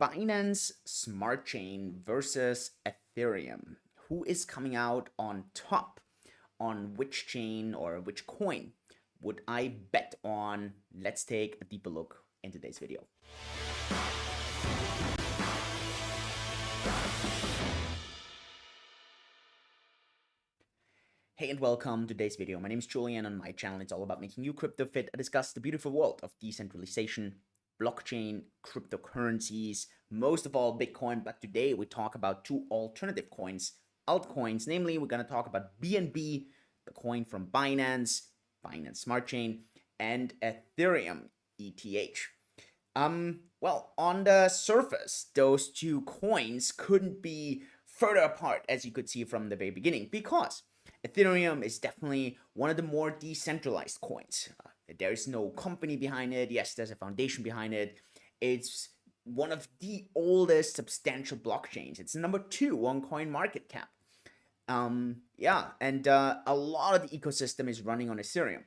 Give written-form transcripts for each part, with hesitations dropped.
Binance Smart Chain versus Ethereum. Who is coming out on top? On which chain or which coin would I bet on? Let's take a deeper look in today's video. Hey and welcome to today's video. My name is Julian. On my channel, it's all about making you crypto fit. I discuss the beautiful world of decentralization, blockchain, cryptocurrencies, most of all Bitcoin. But today we talk about two alternative coins, altcoins. Namely, we're going to talk about BNB, the coin from Binance, Binance Smart Chain, and Ethereum, ETH. Well, on the surface, those two coins couldn't be further apart, as you could see from the very beginning, because Ethereum is definitely one of the more decentralized coins. There's no company behind it. Yes, there's a foundation behind it. It's one of the oldest substantial blockchains. It's number 2 on CoinMarketCap. A lot of the ecosystem is running on Ethereum.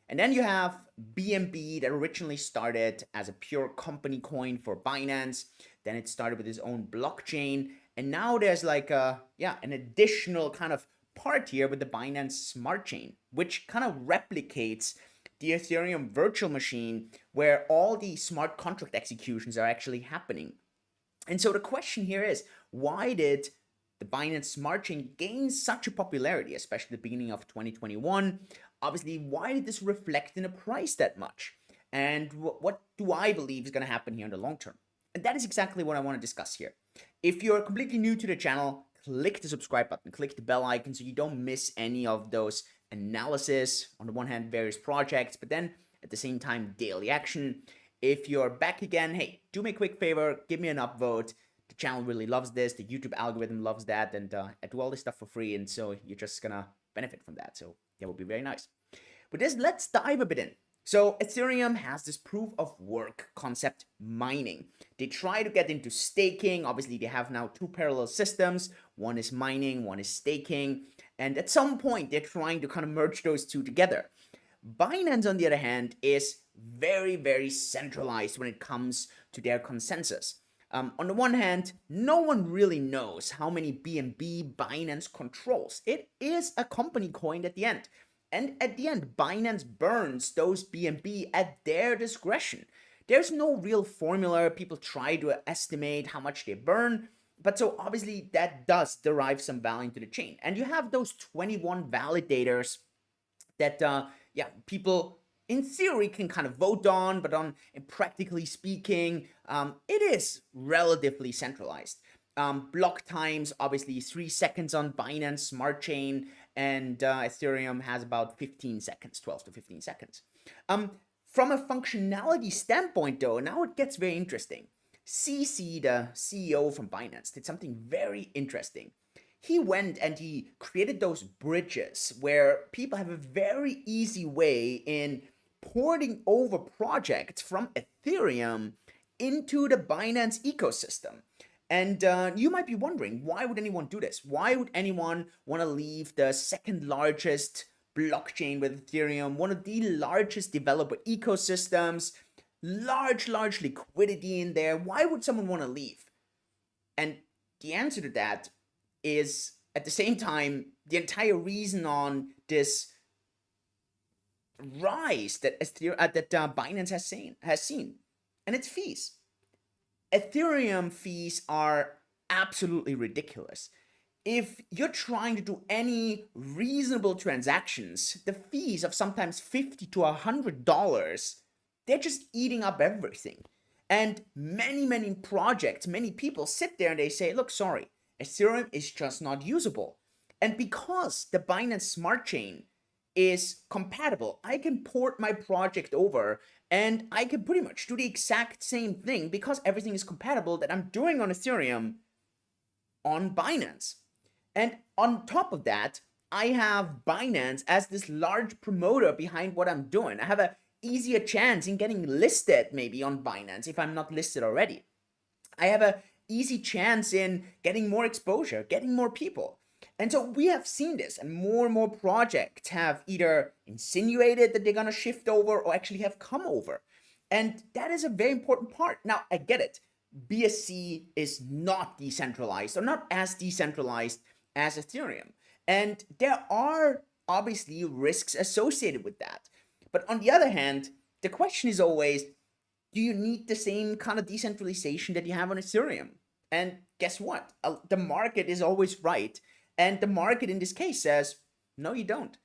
And then you have BNB that originally started as a pure company coin for Binance. Then it started with its own blockchain. And now there's like an additional kind of part here with the Binance Smart Chain, which kind of replicates the Ethereum virtual machine where all the smart contract executions are actually happening. And so the question here is, why did the Binance Smart Chain gain such a popularity, especially at the beginning of 2021? Obviously, why did this reflect in the price that much? And what do I believe is going to happen here in the long term? And that is exactly what I want to discuss here. If you're completely new to the channel, click the subscribe button, click the bell icon so you don't miss any of those analysis. On the one hand, various projects, but then at the same time, daily action. If you're back again, hey, do me a quick favor, give me an upvote. The channel really loves this. The YouTube algorithm loves that. And I do all this stuff for free. And so you're just going to benefit from that. So that would be very nice. With this, let's dive a bit in. So Ethereum has this proof of work concept, mining. They try to get into staking. Obviously, they have now 2 parallel systems. One is mining, one is staking. And at some point, they're trying to kind of merge those two together. Binance, on the other hand, is very, very centralized when it comes to their consensus. On the one hand, no one really knows how many BNB Binance controls. It is a company coin at the end. And at the end, Binance burns those BNB at their discretion. There's no real formula. People try to estimate how much they burn. But so obviously that does derive some value into the chain. And you have those 21 validators that, people in theory can kind of vote on, but practically speaking, it is relatively centralized. Block times, obviously 3 seconds on Binance Smart Chain, and Ethereum has about 15 seconds, 12 to 15 seconds. From a functionality standpoint, though, now it gets very interesting. CC, the CEO from Binance, did something very interesting. He went and he created those bridges where people have a very easy way in porting over projects from Ethereum into the Binance ecosystem. And you might be wondering, why would anyone do this? Why would anyone want to leave the second largest blockchain with Ethereum, one of the largest developer ecosystems, large liquidity in there? Why would someone want to leave? And the answer to that is, at the same time, the entire reason on this rise that Binance has seen, and it's fees. Ethereum fees are absolutely ridiculous. If you're trying to do any reasonable transactions, the fees of sometimes $50 to $100, they're just eating up everything. And many projects, many people sit there and they say, look, sorry, Ethereum is just not usable. And because the Binance Smart Chain is compatible, I can port my project over and I can pretty much do the exact same thing because everything is compatible that I'm doing on Ethereum on Binance. And on top of that, I have Binance as this large promoter behind what I'm doing. I have an easier chance in getting listed maybe on Binance if I'm not listed already. I have an easy chance in getting more exposure, getting more people. And so we have seen this, and more projects have either insinuated that they're going to shift over or actually have come over. And that is a very important part. Now, I get it. BSC is not decentralized, or not as decentralized as Ethereum. And there are obviously risks associated with that. But on the other hand, the question is always, do you need the same kind of decentralization that you have on Ethereum? And guess what? The market is always right. And the market in this case says, no, you don't.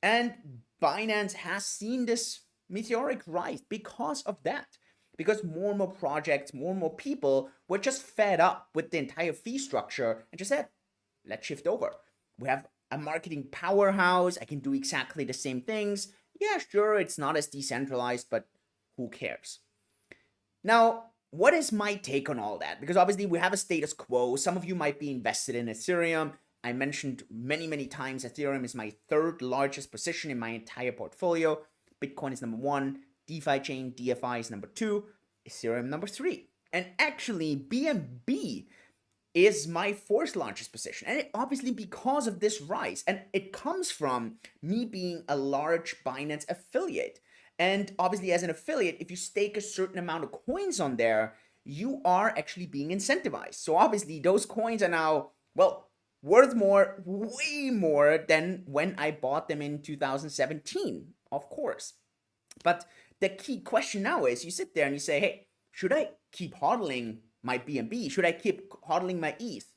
And Binance has seen this meteoric rise because of that. Because more and more projects, more and more people were just fed up with the entire fee structure and just said, let's shift over. We have a marketing powerhouse. I can do exactly the same things. Yeah, sure, it's not as decentralized, but who cares? Now, what is my take on all that? Because obviously we have a status quo. Some of you might be invested in Ethereum. I mentioned many times Ethereum is my third largest position in my entire portfolio. Bitcoin is number one, DeFi chain, DFI is number two, Ethereum number three. And actually, BNB is my fourth largest position. And it obviously because of this rise. And it comes from me being a large Binance affiliate. And obviously, as an affiliate, if you stake a certain amount of coins on there, you are actually being incentivized. So obviously, those coins are now, well, worth more, way more than when I bought them in 2017, of course. But the key question now is, you sit there and you say, hey, should I keep hodling my BNB? Should I keep hodling my ETH?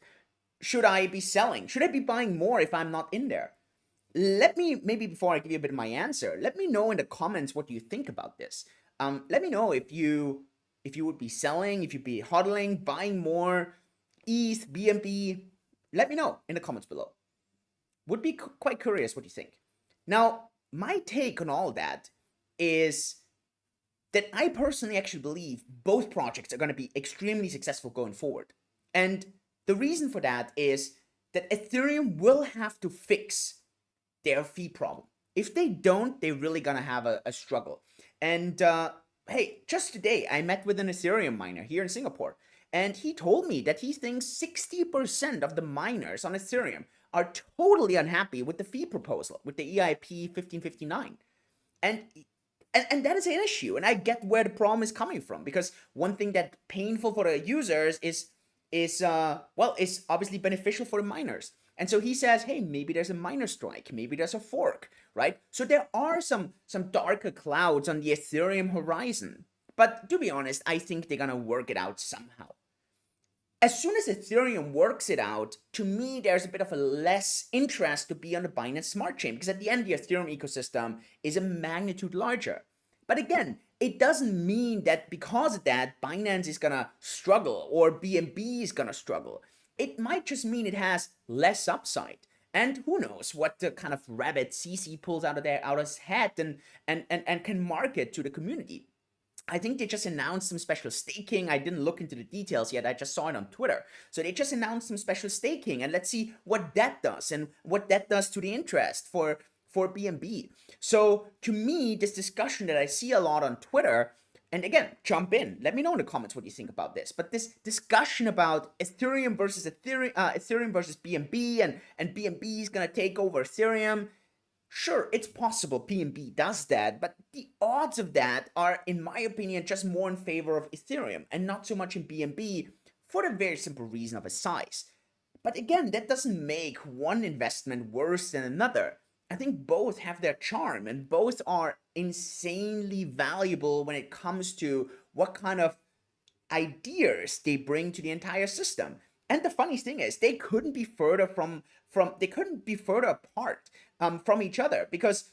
Should I be selling? Should I be buying more if I'm not in there? Let me, maybe before I give you a bit of my answer, let me know in the comments what you think about this. Let me know if you would be selling, if you'd be hodling, buying more ETH, BNB. Let me know in the comments below. Would be quite curious what you think. Now, my take on all that is that I personally actually believe both projects are going to be extremely successful going forward. And the reason for that is that Ethereum will have to fix their fee problem. If they don't, they're really gonna have a struggle. And hey, just today I met with an Ethereum miner here in Singapore, and he told me that he thinks 60% of the miners on Ethereum are totally unhappy with the fee proposal, with the EIP 1559. And that is an issue, and I get where the problem is coming from, because one thing that's painful for the users is obviously beneficial for the miners. And so he says, hey, maybe there's a miner strike, maybe there's a fork, right? So there are some darker clouds on the Ethereum horizon. But to be honest, I think they're gonna work it out somehow. As soon as Ethereum works it out, to me, there's a bit of a less interest to be on the Binance Smart Chain, because at the end, the Ethereum ecosystem is a magnitude larger. But again, it doesn't mean that because of that, Binance is gonna struggle or BNB is gonna struggle. It might just mean it has less upside. And who knows what the kind of rabbit CC pulls out of his hat and can market to the community. I think they just announced some special staking. I didn't look into the details yet. I just saw it on Twitter. So they just announced some special staking, and let's see what that does and what that does to the interest for BNB. So to me, this discussion that I see a lot on Twitter, and again, jump in. Let me know in the comments what you think about this. But this discussion about Ethereum versus Ethereum versus BNB, and BNB is gonna take over Ethereum. Sure, it's possible BNB does that, but the odds of that are, in my opinion, just more in favor of Ethereum and not so much in BNB, for the very simple reason of its size. But again, that doesn't make one investment worse than another. I think both have their charm, and both are insanely valuable when it comes to what kind of ideas they bring to the entire system. And the funny thing is, they couldn't be further apart from each other, because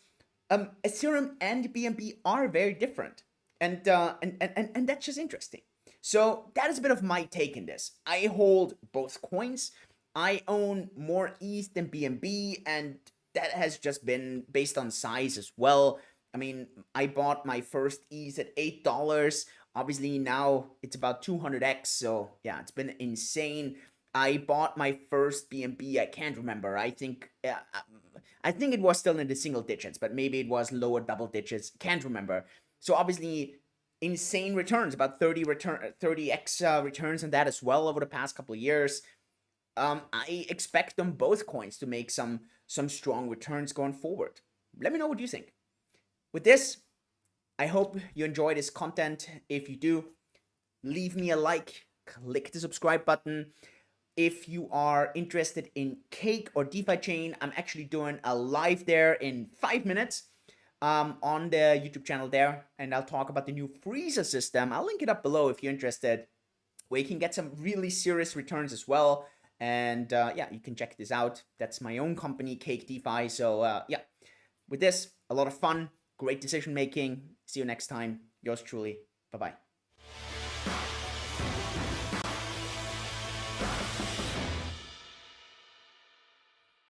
Ethereum and BNB are very different, and that's just interesting. So that is a bit of my take in this. I hold both coins. I own more ETH than BNB, and that has just been based on size as well. I mean, I bought my first ETH at $8. Obviously, now it's about 200x. So yeah, it's been insane. I bought my first BNB. I can't remember. I think it was still in the single digits, but maybe it was lower double digits. Can't remember. So obviously, insane returns, about 30x returns on that as well over the past couple of years. I expect them both coins to make some strong returns going forward. Let me know what you think. With this, I hope you enjoy this content. If you do, leave me a like, click the subscribe button. If you are interested in Cake or DeFi Chain, I'm actually doing a live there in 5 minutes on the YouTube channel there, and I'll talk about the new Freezer system. I'll link it up below if you're interested, where you can get some really serious returns as well. And yeah, you can check this out. That's my own company, Cake DeFi. So yeah, with this, a lot of fun, great decision making. See you next time. Yours truly. Bye-bye.